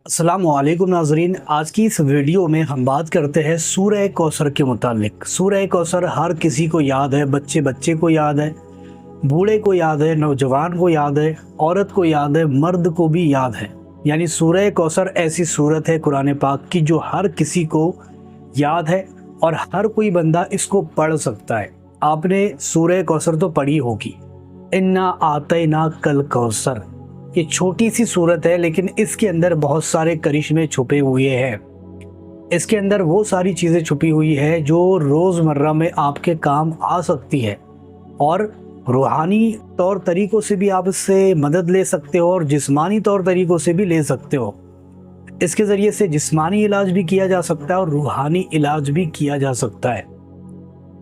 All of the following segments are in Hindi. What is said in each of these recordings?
अस्सलामुअलैकुम नाजरीन, आज की इस वीडियो में हम बात करते हैं सूरह कौसर के मुतालिक। सूरह कौसर हर किसी को याद है, बच्चे बच्चे को याद है, बूढ़े को याद है, नौजवान को याद है, औरत को याद है, मर्द को भी याद है। यानी सूरह कौसर ऐसी सूरत है कुरान पाक की जो हर किसी को याद है और हर कोई बंदा इसको पढ़ सकता है। आपने सूरह कौसर तो पढ़ी होगी, इन्ना आतैना कल कौसर। ये छोटी सी सूरत है लेकिन इसके अंदर बहुत सारे करिश्मे छुपे हुए हैं। इसके अंदर वो सारी चीज़ें छुपी हुई है जो रोज़मर्रा में आपके काम आ सकती है और रूहानी तौर तरीक़ों से भी आप इससे मदद ले सकते हो और जिस्मानी तौर तरीक़ों से भी ले सकते हो। इसके ज़रिए से जिस्मानी इलाज भी किया जा सकता है और रूहानी इलाज भी किया जा सकता है।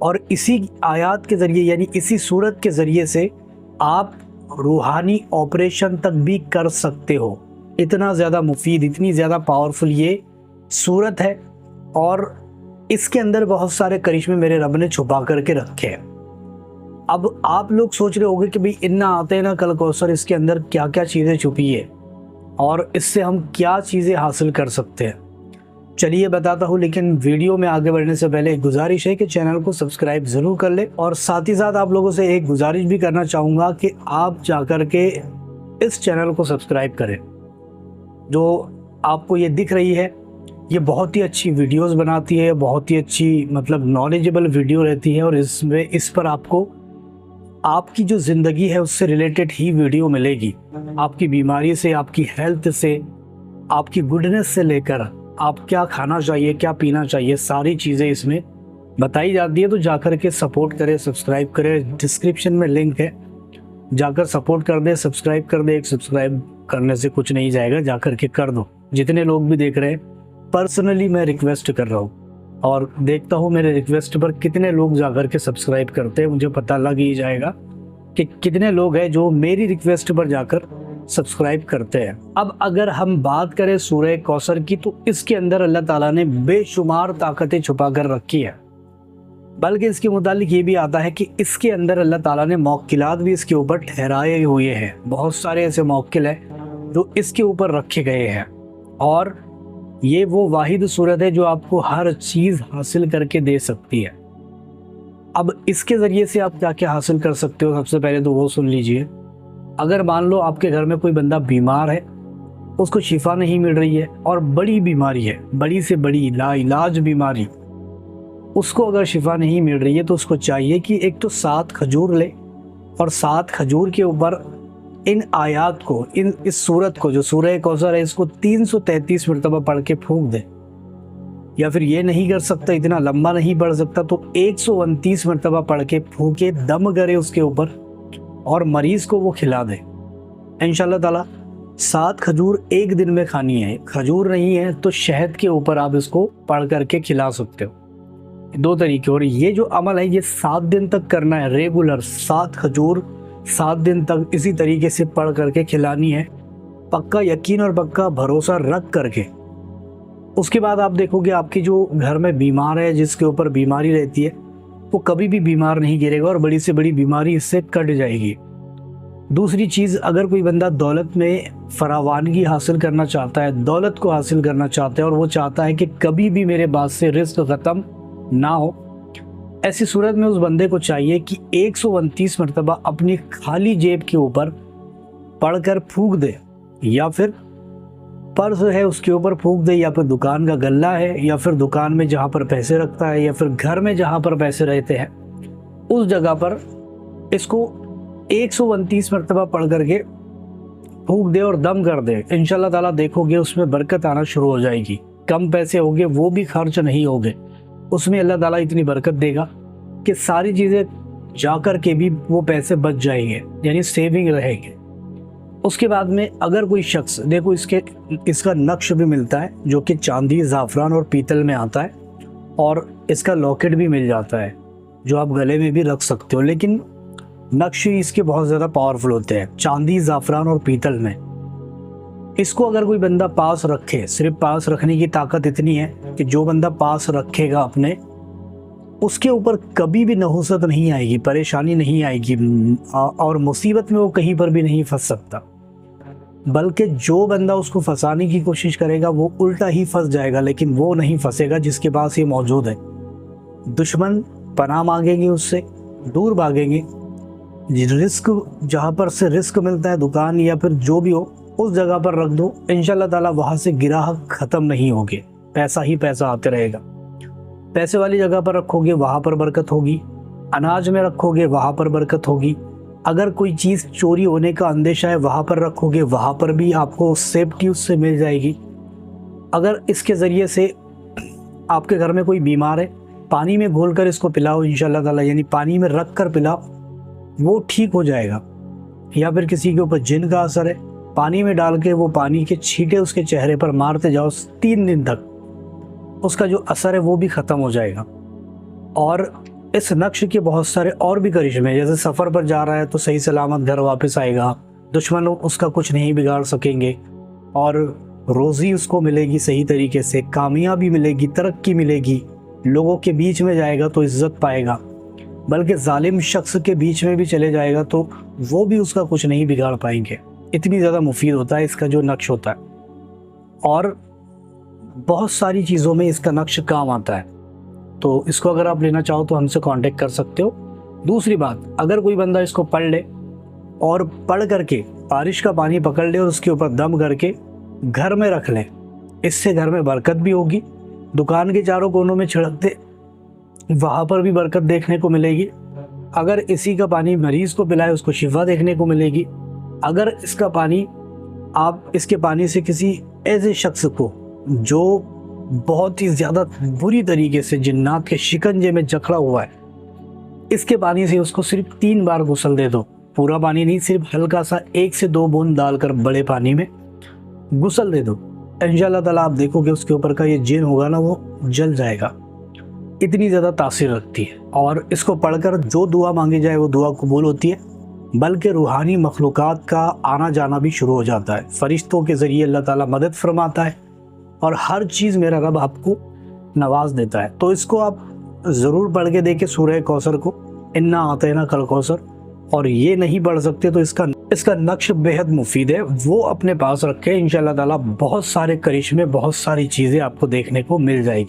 और इसी आयत के ज़रिए यानी इसी सूरत के ज़रिए से आप रूहानी ऑपरेशन तक भी कर सकते हो। इतना ज़्यादा मुफीद, इतनी ज़्यादा पावरफुल ये सूरत है और इसके अंदर बहुत सारे करिश्मे मेरे रब ने छुपा करके रखे हैं। अब आप लोग सोच रहे होंगे कि भाई इन्ना आते ना कल कौसर, इसके अंदर क्या क्या चीज़ें छुपी है और इससे हम क्या चीज़ें हासिल कर सकते हैं। चलिए बताता हूँ, लेकिन वीडियो में आगे बढ़ने से पहले एक गुजारिश है कि चैनल को सब्सक्राइब ज़रूर कर ले और साथ ही साथ आप लोगों से एक गुजारिश भी करना चाहूँगा कि आप जाकर के इस चैनल को सब्सक्राइब करें। जो आपको ये दिख रही है ये बहुत ही अच्छी वीडियोस बनाती है, बहुत ही अच्छी मतलब नॉलेजेबल वीडियो रहती है और इसमें इस पर आपको आपकी जो ज़िंदगी है उससे रिलेटेड ही वीडियो मिलेगी। आपकी बीमारी से, आपकी हेल्थ से, आपकी गुडनेस से लेकर आप क्या खाना चाहिए, क्या पीना चाहिए, सारी चीज़ें इसमें बताई जाती है। तो जाकर के सपोर्ट करें, सब्सक्राइब करें, डिस्क्रिप्शन में लिंक है, जाकर सपोर्ट कर दें, सब्सक्राइब कर दें। एक सब्सक्राइब करने से कुछ नहीं जाएगा, जाकर के कर दो। जितने लोग भी देख रहे हैं पर्सनली मैं रिक्वेस्ट कर रहा हूँ और देखता हूँ मेरे रिक्वेस्ट पर कितने लोग जाकर के सब्सक्राइब करते हैं। मुझे पता लग ही जाएगा कि कितने लोग हैं जो मेरी रिक्वेस्ट पर जाकर सब्सक्राइब करते हैं। अब अगर हम बात करें सूरह कौसर की तो इसके अंदर अल्लाह ताला ने बेशुमार ताकतें छुपा कर रखी है। बल्कि इसके मुतालिक ये भी आता है कि इसके अंदर अल्लाह ताला ने मौक्किलात भी इसके ऊपर ठहराए हुए हैं। बहुत सारे ऐसे मौक्किल हैं जो इसके ऊपर रखे गए हैं और ये वो वाहिद सूरत है जो आपको हर चीज़ हासिल करके दे सकती है। अब इसके ज़रिए से आप क्या क्या हासिल कर सकते हो, सबसे पहले तो वो सुन लीजिए। अगर मान लो आपके घर में कोई बंदा बीमार है, उसको शिफा नहीं मिल रही है और बड़ी बीमारी है, बड़ी से बड़ी लाइलाज बीमारी, उसको अगर शिफा नहीं मिल रही है तो उसको चाहिए कि एक तो 7 खजूर ले और 7 खजूर के ऊपर इन आयात को, इस सूरत को जो सूरह कौसर है इसको 333 मरतबा पढ़ के फूंक दे। या फिर ये नहीं कर सकता, इतना लंबा नहीं पढ़ सकता तो 129 मरतबा पढ़ के फूंके, दम करे उसके ऊपर और मरीज़ को वो खिला दे। इंशाअल्लाह ताला 7 खजूर एक दिन में खानी है। खजूर नहीं है तो शहद के ऊपर आप इसको पढ़ करके खिला सकते हो। 2 तरीके। और ये जो अमल है ये 7 दिन तक करना है, रेगुलर 7 खजूर 7 दिन तक इसी तरीके से पढ़ करके खिलानी है, पक्का यकीन और पक्का भरोसा रख करके। उसके बाद आप देखोगे आपकी जो घर में बीमार है, जिसके ऊपर बीमारी रहती है, वो कभी भी बीमार नहीं गिरेगा और बड़ी से बड़ी बीमारी इससे कट जाएगी। दूसरी चीज़, अगर कोई बंदा दौलत में फरावानगी हासिल करना चाहता है, दौलत को हासिल करना चाहता है और वो चाहता है कि कभी भी मेरे बाद से रिस्क ख़त्म ना हो, ऐसी सूरत में उस बंदे को चाहिए कि 129 मरतबा अपनी खाली जेब के ऊपर पढ़कर फूंक दे, या फिर पर्स है उसके ऊपर फूंक दे, या फिर दुकान का गल्ला है, या फिर दुकान में जहाँ पर पैसे रखता है, या फिर घर में जहाँ पर पैसे रहते हैं उस जगह पर इसको 129 मरतबा पढ़ करके फूंक दे और दम कर दे। इंशाल्लाह ताला देखोगे उसमें बरकत आना शुरू हो जाएगी। कम पैसे होंगे वो भी खर्च नहीं होंगे, उसमें अल्लाह ताला इतनी बरकत देगा कि सारी चीज़ें जा कर के भी वो पैसे बच जाएंगे, यानी सेविंग रहेंगे। उसके बाद में अगर कोई शख्स, देखो इसका नक्श भी मिलता है जो कि चांदी, ज़ाफ़रान और पीतल में आता है और इसका लॉकेट भी मिल जाता है जो आप गले में भी रख सकते हो, लेकिन नक्श इसके बहुत ज़्यादा पावरफुल होते हैं चांदी, ज़ाफ़रान और पीतल में। इसको अगर कोई बंदा पास रखे, सिर्फ पास रखने की ताकत इतनी है कि जो बंदा पास रखेगा अपने, उसके ऊपर कभी भी नहुसत नहीं आएगी, परेशानी नहीं आएगी और मुसीबत में वो कहीं पर भी नहीं फंस सकता। बल्कि जो बंदा उसको फंसाने की कोशिश करेगा वो उल्टा ही फंस जाएगा, लेकिन वो नहीं फंसेगा जिसके पास ये मौजूद है। दुश्मन पनाह मांगेंगे, उससे दूर भागेंगे। रिस्क, जहाँ पर से रिस्क मिलता है, दुकान या फिर जो भी हो, उस जगह पर रख दो, इंशाल्लाह ताला वहाँ से गिराहक ख़त्म नहीं होंगे, पैसा ही पैसा आते रहेगा। पैसे वाली जगह पर रखोगे वहाँ पर बरकत होगी, अनाज में रखोगे वहाँ पर बरकत होगी। अगर कोई चीज़ चोरी होने का अंदेशा है वहाँ पर रखोगे, वहाँ पर भी आपको सेफ्टी उससे मिल जाएगी। अगर इसके ज़रिए से आपके घर में कोई बीमार है, पानी में घोलकर इसको पिलाओ इंशाल्लाह ताला, यानी पानी में रख कर पिलाओ, वो ठीक हो जाएगा। या फिर किसी के ऊपर जिन का असर है, पानी में डाल के वो पानी के छींटे उसके चेहरे पर मारते जाओ 3 दिन तक, उसका जो असर है वो भी ख़त्म हो जाएगा। और इस नक्श के बहुत सारे और भी करिश्मे, जैसे सफ़र पर जा रहा है तो सही सलामत घर वापस आएगा, दुश्मन उसका कुछ नहीं बिगाड़ सकेंगे, और रोज़ी उसको मिलेगी सही तरीके से, कामयाबी मिलेगी, तरक्की मिलेगी, लोगों के बीच में जाएगा तो इज़्ज़त पाएगा। बल्कि जालिम शख्स के बीच में भी चले जाएगा तो वो भी उसका कुछ नहीं बिगाड़ पाएंगे। इतनी ज़्यादा मुफीद होता है इसका जो नक्श होता है, और बहुत सारी चीज़ों में इसका नक्श काम आता है। तो इसको अगर आप लेना चाहो तो हमसे कांटेक्ट कर सकते हो। दूसरी बात, अगर कोई बंदा इसको पढ़ ले और पढ़ करके बारिश का पानी पकड़ ले और उसके ऊपर दम करके घर में रख ले, इससे घर में बरकत भी होगी। दुकान के चारों कोनों में छिड़कते, वहाँ पर भी बरकत देखने को मिलेगी। अगर इसी का पानी मरीज़ को पिलाए, उसको शिफा देखने को मिलेगी। अगर इसका पानी आप इसके पानी से किसी ऐसे शख्स को जो बहुत ही ज़्यादा बुरी तरीके से जिन्नात के शिकंजे में जकड़ा हुआ है, इसके पानी से उसको सिर्फ 3 बार गुस्ल दे दो। पूरा पानी नहीं, सिर्फ हल्का सा 1 से 2 बूंद डालकर बड़े पानी में गुस्ल दे दो। इंशाल्लाह ताला आप देखोगे उसके ऊपर का ये जिन होगा ना, वो जल जाएगा। इतनी ज़्यादा तासीर रखती है। और इसको पढ़कर जो दुआ मांगी जाए वो दुआ कबूल होती है, बल्कि रूहानी मखलूक़ात का आना जाना भी शुरू हो जाता है। फ़रिश्तों के ज़रिए अल्लाह ताला मदद फरमाता है और हर चीज़ मेरा रब आपको नवाज देता है। तो इसको आप ज़रूर पढ़ के देखें, सूरह कौसर को, इन्ना आतैना कल कौसर। और ये नहीं पढ़ सकते तो इसका नक्श बेहद मुफीद है, वो अपने पास रखें। इंशाल्लाह ताला बहुत सारे करिश्मे, बहुत सारी चीज़ें आपको देखने को मिल जाएगी।